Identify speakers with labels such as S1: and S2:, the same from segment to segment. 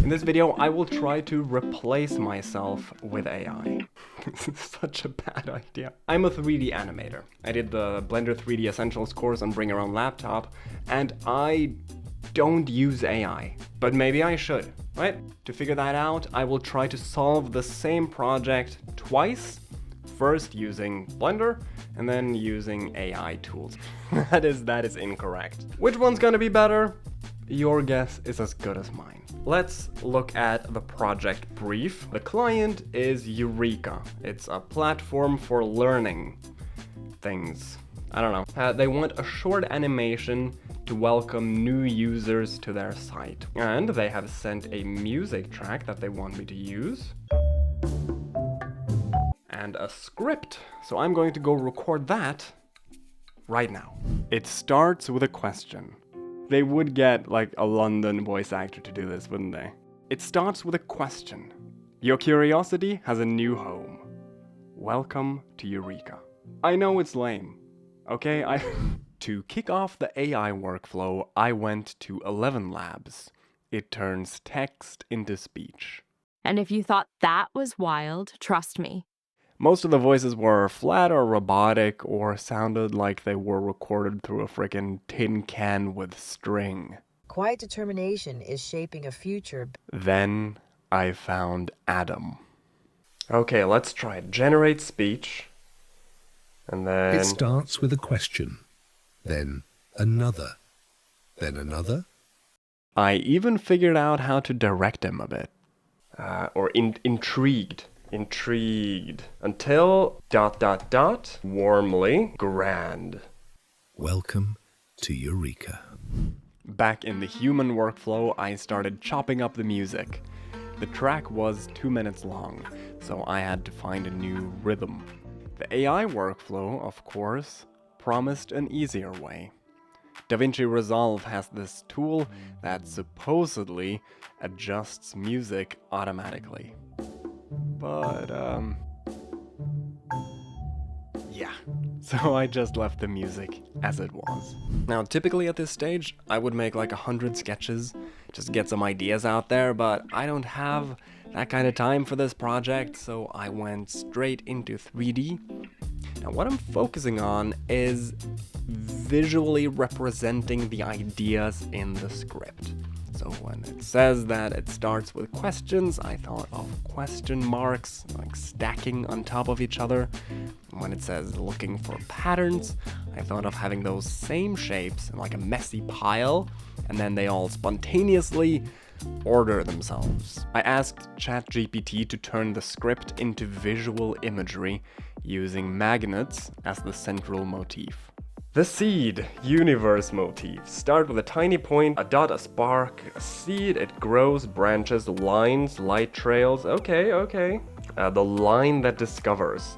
S1: In this video, I will try to replace myself with AI. This is such a bad idea. I'm a 3D animator. I did the Blender 3D Essentials course on Bring Your Own Laptop, and I don't use AI, but maybe I should, right? To figure that out, I will try to solve the same project twice, first using Blender, and then using AI tools. That is incorrect. Which one's gonna be better? Your guess is as good as mine. Let's look at the project brief. The client is Eureka. It's a platform for learning things. I don't know. They want a short animation to welcome new users to their site. And they have sent a music track that they want me to use. And a script. So I'm going to go record that right now. It starts with a question. They would get like a London voice actor to do this, wouldn't they? It starts with a question. Your curiosity has a new home. Welcome to Eureka. I know it's lame. Okay, To kick off the AI workflow, I went to 11 Labs. It turns text into speech.
S2: And if you thought that was wild, trust me.
S1: Most of the voices were flat or robotic or sounded like they were recorded through a frickin' tin can with string.
S3: Quiet determination is shaping a future.
S1: Then I found Adam. Okay, let's try it. Generate speech. And then...
S4: It starts with a question, then another, then another.
S1: I even figured out how to direct him a bit. Intrigued. Until ... warmly grand.
S4: Welcome to Eureka.
S1: Back in the human workflow, I started chopping up the music. The track was 2 minutes long, so I had to find a new rhythm. The AI workflow, of course, promised an easier way. DaVinci Resolve has this tool that supposedly adjusts music automatically. But, yeah. So I just left the music as it was. Now, typically at this stage, I would make like 100 sketches, just get some ideas out there, but I don't have that kind of time for this project, so I went straight into 3D. Now, what I'm focusing on is visually representing the ideas in the script. So when it says that it starts with questions, I thought of question marks, like stacking on top of each other. And when it says looking for patterns, I thought of having those same shapes in like a messy pile, and then they all spontaneously order themselves. I asked ChatGPT to turn the script into visual imagery using magnets as the central motif. The seed universe motif. Start with a tiny point, a dot, a spark, a seed, it grows, branches, lines, light trails. Okay. The line that discovers.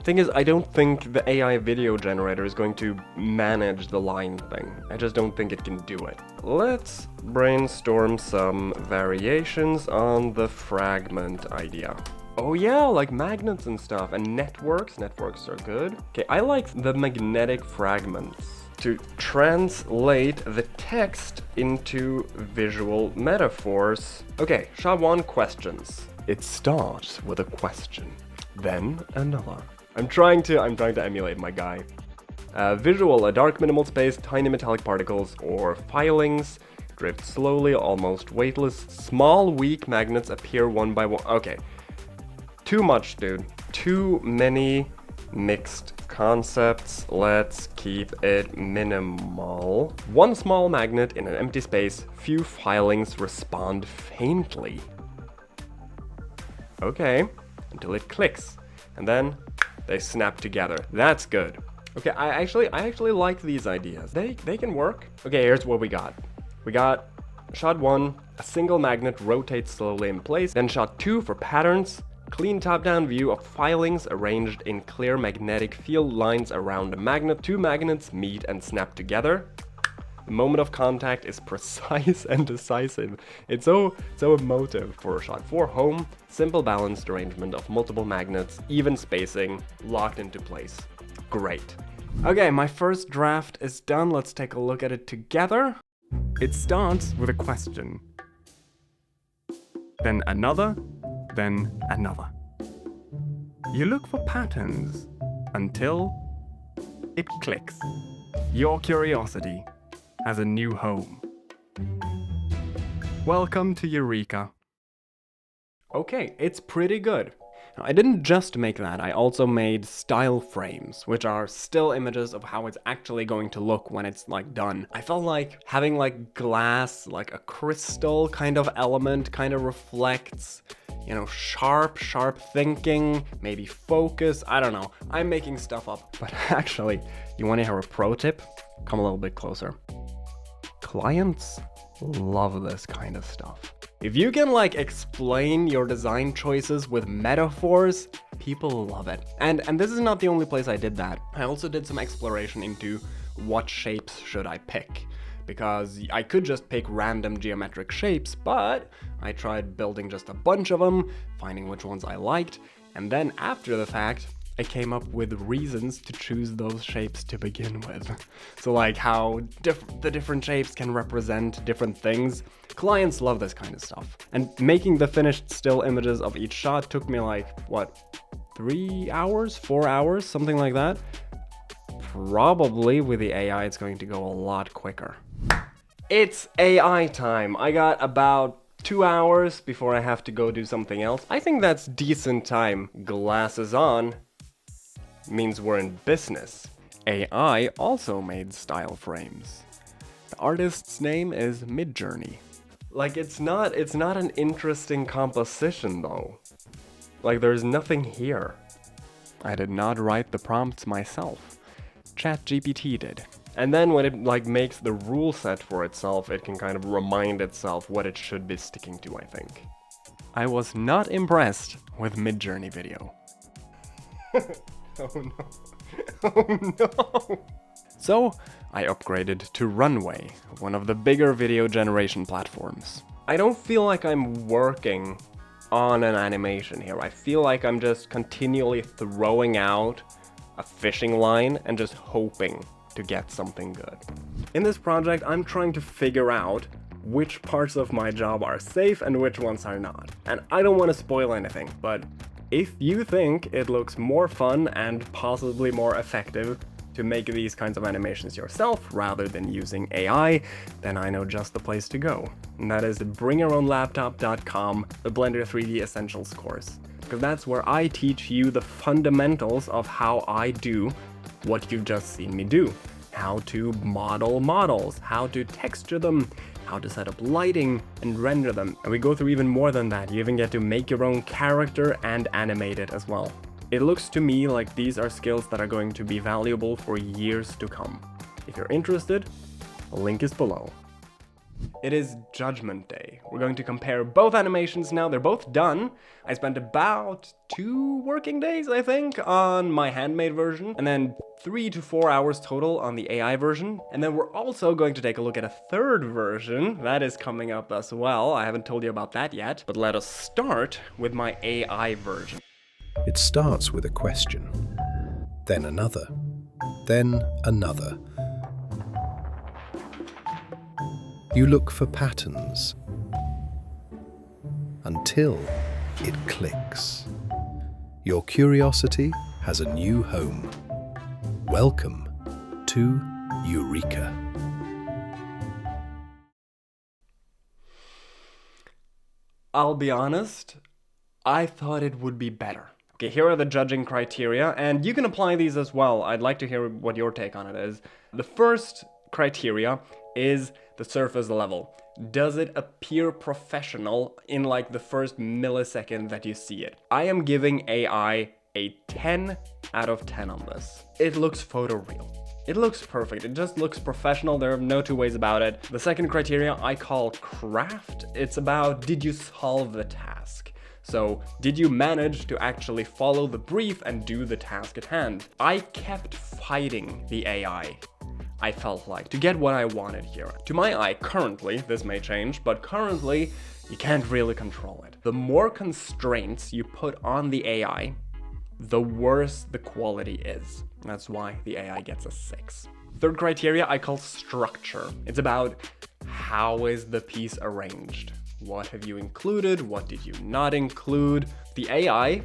S1: Thing is, I don't think the AI video generator is going to manage the line thing. I just don't think it can do it. Let's brainstorm some variations on the fragment idea. Oh yeah, like magnets and stuff, and networks. Networks are good. Okay, I like the magnetic fragments to translate the text into visual metaphors. Okay, shot 1, questions. It starts with a question, then another. I'm trying to emulate my guy. Visual, a dark minimal space, tiny metallic particles or filings drift slowly, almost weightless. Small, weak magnets appear one by one. Okay. Too much, dude. Too many mixed concepts. Let's keep it minimal. One small magnet in an empty space. Few filings respond faintly. Okay, until it clicks. And then they snap together. That's good. Okay, I actually like these ideas. They can work. Okay, here's what we got. We got shot 1, a single magnet rotates slowly in place. Then shot 2 for patterns. Clean top-down view of filings arranged in clear magnetic field lines around a magnet. 2 magnets meet and snap together. The moment of contact is precise and decisive. It's so emotive for shot 4. Home, simple balanced arrangement of multiple magnets, even spacing, locked into place. Great. Okay, my first draft is done. Let's take a look at it together. It starts with a question. then another, then another. You look for patterns until it clicks. Your curiosity has a new home. Welcome to Eureka. Okay, it's pretty good. Now, I didn't just make that, I also made style frames, which are still images of how it's actually going to look when it's like done. I felt like having like glass, like a crystal kind of element kind of reflects, you know, sharp thinking, maybe focus, I don't know. I'm making stuff up. But actually, you want to hear a pro tip? Come a little bit closer. Clients love this kind of stuff. If you can like explain your design choices with metaphors, people love it. And this is not the only place I did that. I also did some exploration into what shapes should I pick. Because I could just pick random geometric shapes, but I tried building just a bunch of them, finding which ones I liked, and then after the fact, I came up with reasons to choose those shapes to begin with. So like how the different shapes can represent different things. Clients love this kind of stuff. And making the finished still images of each shot took me like, what, 3 hours, 4 hours, something like that? Probably with the AI, it's going to go a lot quicker. It's AI time. I got about 2 hours before I have to go do something else. I think that's decent time. Glasses on means we're in business. AI also made style frames. The artist's name is Midjourney. Like it's not an interesting composition though. Like there's nothing here. I did not write the prompts myself. ChatGPT did. And then when it like makes the rule set for itself, it can kind of remind itself what it should be sticking to, I think. I was not impressed with Midjourney video. Oh no. Oh no. So I upgraded to Runway, one of the bigger video generation platforms. I don't feel like I'm working on an animation here. I feel like I'm just continually throwing out a fishing line and just hoping to get something good. In this project, I'm trying to figure out which parts of my job are safe and which ones are not. And I don't want to spoil anything, but if you think it looks more fun and possibly more effective to make these kinds of animations yourself rather than using AI, then I know just the place to go. And that is bringyourownlaptop.com, the Blender 3D Essentials course. Because that's where I teach you the fundamentals of how I do what you've just seen me do. How to model models, how to texture them, how to set up lighting and render them. And we go through even more than that. You even get to make your own character and animate it as well. It looks to me like these are skills that are going to be valuable for years to come. If you're interested, the link is below. It is Judgment Day. We're going to compare both animations now. They're both done. I spent about 2 working days, I think, on my handmade version, and then 3 to 4 hours total on the AI version. And then we're also going to take a look at a third version. That is coming up as well. I haven't told you about that yet, but let us start with my AI version.
S4: It starts with a question, then another, then another. You look for patterns until it clicks. Your curiosity has a new home. Welcome to Eureka.
S1: I'll be honest, I thought it would be better. Okay, here are the judging criteria, and you can apply these as well. I'd like to hear what your take on it is. The first criteria is the surface level. Does it appear professional in like the first millisecond that you see it? I am giving AI a 10 out of 10 on this. It looks photoreal. It looks perfect. It just looks professional. There are no two ways about it. The second criteria I call craft. It's about, did you solve the task? So, did you manage to actually follow the brief and do the task at hand? I kept fighting the AI, I felt like, to get what I wanted here. To my eye, currently, this may change, but currently, you can't really control it. The more constraints you put on the AI, the worse the quality is. That's why the AI gets a 6. Third criteria I call structure. It's about how is the piece arranged. What have you included? What did you not include? The AI,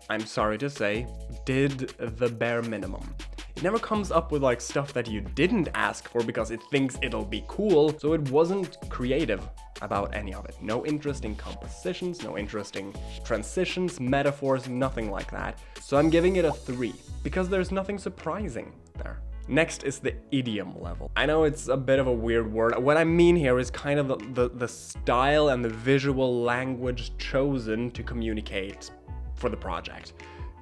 S1: I'm sorry to say, did the bare minimum. It never comes up with like stuff that you didn't ask for because it thinks it'll be cool, so it wasn't creative about any of it. No interesting compositions, no interesting transitions, metaphors, nothing like that. So I'm giving it a 3, because there's nothing surprising there. Next is the idiom level. I know it's a bit of a weird word. What I mean here is kind of the style and the visual language chosen to communicate for the project.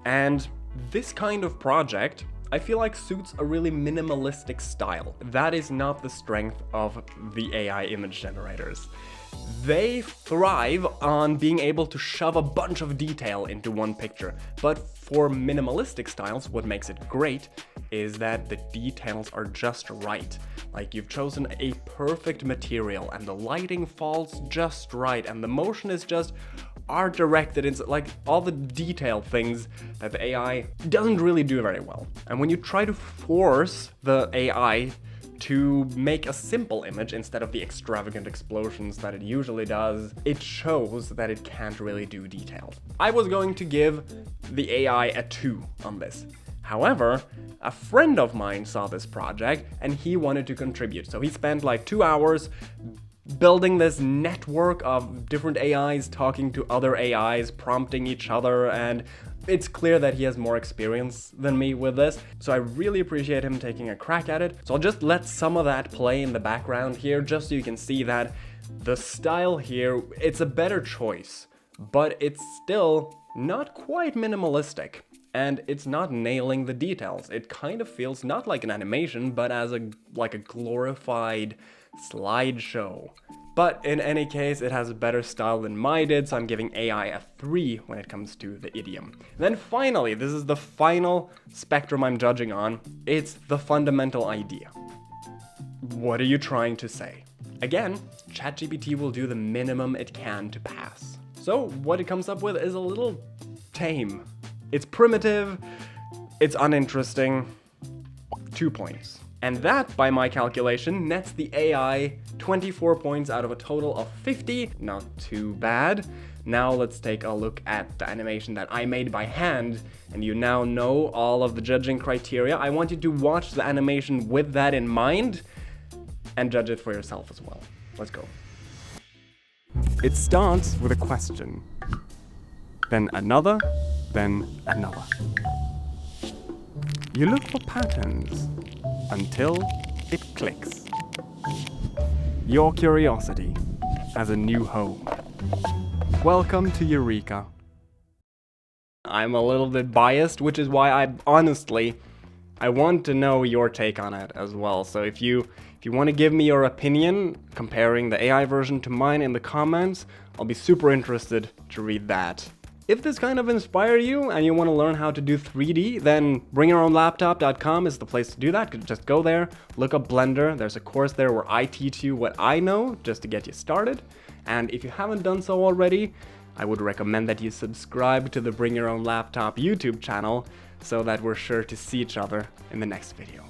S1: And this kind of project, I feel like suits a really minimalistic style. That is not the strength of the AI image generators. They thrive on being able to shove a bunch of detail into one picture, but for minimalistic styles, what makes it great is that the details are just right. Like, you've chosen a perfect material and the lighting falls just right and the motion is just art directed. It's like all the detail things that the AI doesn't really do very well. And when you try to force the AI to make a simple image instead of the extravagant explosions that it usually does, it shows that it can't really do detail. I was going to give the AI a 2 on this. However, a friend of mine saw this project and he wanted to contribute. So he spent like 2 hours building this network of different AIs talking to other AIs, prompting each other, and it's clear that he has more experience than me with this, so I really appreciate him taking a crack at it. So I'll just let some of that play in the background here, just so you can see that the style here, it's a better choice, but it's still not quite minimalistic, and it's not nailing the details. It kind of feels not like an animation, but as like a glorified slideshow. But in any case, it has a better style than mine did, so I'm giving AI a 3 when it comes to the idiom. Then finally, this is the final spectrum I'm judging on. It's the fundamental idea. What are you trying to say? Again, ChatGPT will do the minimum it can to pass. So what it comes up with is a little tame. It's primitive, it's uninteresting. 2 points. And that, by my calculation, nets the AI 24 points out of a total of 50. Not too bad. Now let's take a look at the animation that I made by hand, and you now know all of the judging criteria. I want you to watch the animation with that in mind and judge it for yourself as well. Let's go. It starts with a question, then another, then another. You look for patterns until it clicks. Your curiosity has a new home. Welcome to Eureka. I'm a little bit biased, which is why I want to know your take on it as well. So if you want to give me your opinion comparing the AI version to mine in the comments, I'll be super interested to read that. If this kind of inspired you and you want to learn how to do 3D, then bringyourownlaptop.com is the place to do that. Just go there, look up Blender. There's a course there where I teach you what I know just to get you started. And if you haven't done so already, I would recommend that you subscribe to the Bring Your Own Laptop YouTube channel so that we're sure to see each other in the next video.